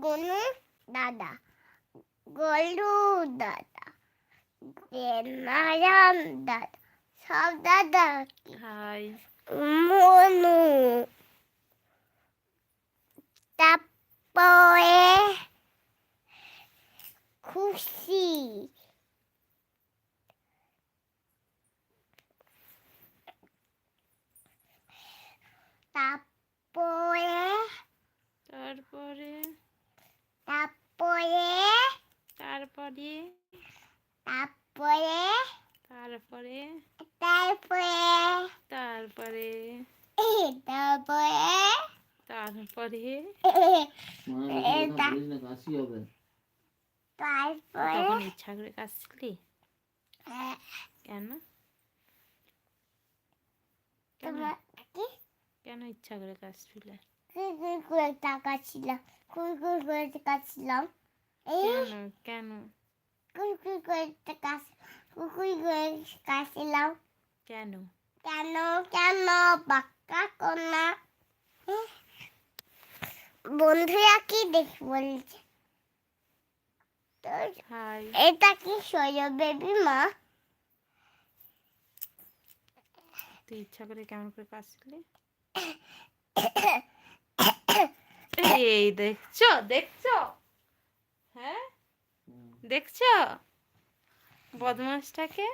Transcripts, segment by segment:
গনু দাদা, গলু দাদা, নারায়ণ দাদা, সব দাদা। হাই। মনু, তারপরে খুশি, তারপরে তারপরে তারপরে তারপরে তারপরে তারপরে তারপরে তারপরে তারপরে তারপরে তারপরে তখন ইচ্ছা করে কাশছিলি? কেন? কেন কেন ইচ্ছা করে কাশছিলে? করে তাকাচ্ছিলাম, করে তাকাচ্ছিলাম, কেন কেন করে করে কাশছিলাম। কেন? কেন কেন বাক্কা কন্যা বন্ধুরা কি দেখ বলছে? হাই। এটা কি সোজা বেবি মা? তুই ইচ্ছা করে কেমন করে কাশছিলি? এই দেখছো দেখছো? হ্যাঁ দেখছো বদমাসটাকে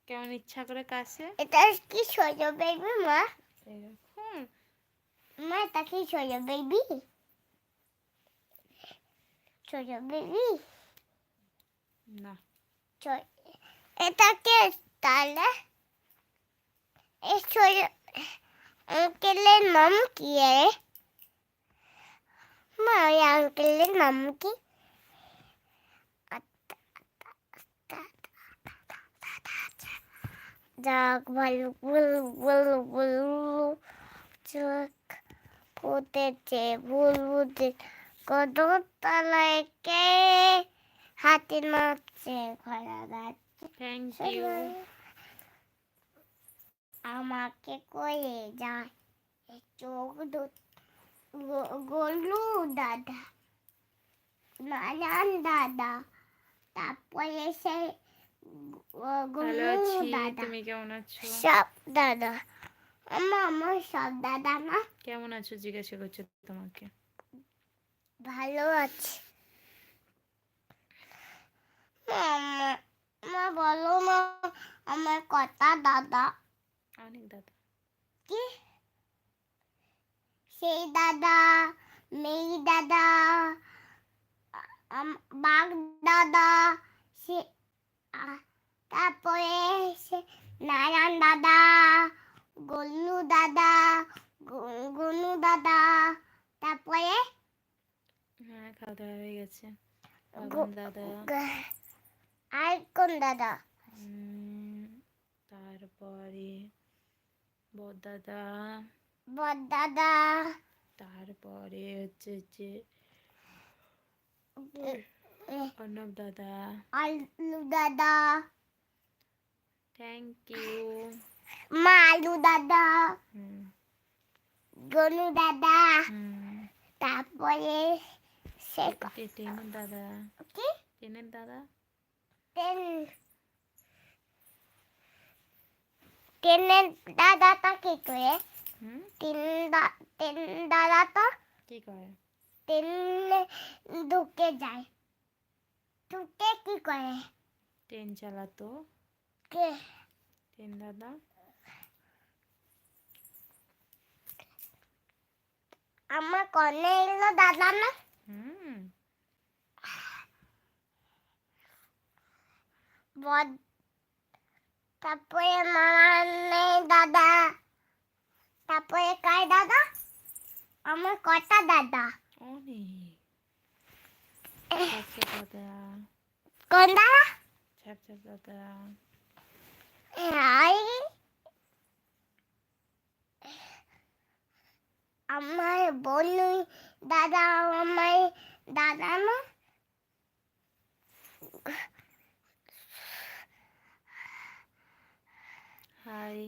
কেমন ইচ্ছা করে কাশে? এটা কি সোজা বেবি মা? এরকম মা এটা কি সোজা বেবি? সোজা বেবি না। এটা কে তাহলে? এই সোজা আঙ্কেলের নাম কি রে মা? ওই আঙ্কেলের নাম কি? যাক ভালো, বল বল বল চোখ ফুটেছে বুলবুতে কত তলায় কে হাতে নাচছে ঘোড়া গাছে। Thank you. আমাকে কয়ে যায় চোখ গলু দাদা, নারায়ণ দাদা, তারপরে সে ভালো গলু আছি, দাদা, তুমি কেমন আছো? সব দাদা। আমার সব দাদা না। কেমন আছো জিজ্ঞাসা করছো তোমাকে। ভালো আছে। মা বলো না আমার কটা দাদা? অনেক দাদা। কি? সেই দাদা, মেয়ে দাদা, বাঘ দাদা, সে তারপরে সে নারায়ণ দাদা, গল্লু দাদা, গনু দাদা, তারপরে হ্যাঁ খাওয়া দাওয়া হয়ে গেছে। বাবন দাদা, আর কোন দাদা? তারপরে বড় দাদা, বড় দাদা, তারপরে হচ্ছে যে অর্ণব দাদা, আলু দাদা, থ্যাংক ইউ। মা আলু দাদা, গনু দাদা, তারপরে সে টেনের দাদা। কি? টেনের দাদা, টেনের দাদাটা কি করে? তিন দাদাটা কি করে? ট্রেনে ঢুকে যায়, ঢুকে কি করে? ট্রেন চালাতো কে? ট্রেন দাদা। আমার কনে এলো দাদা না? তারপরে মানে দাদা, তারপরে কার দাদা? আমার কটা দাদা? অনেক দাদা। কোন দাদা? ছ্যাপ দাদা। আমার বনু দাদা, আমার দাদা না। হাই।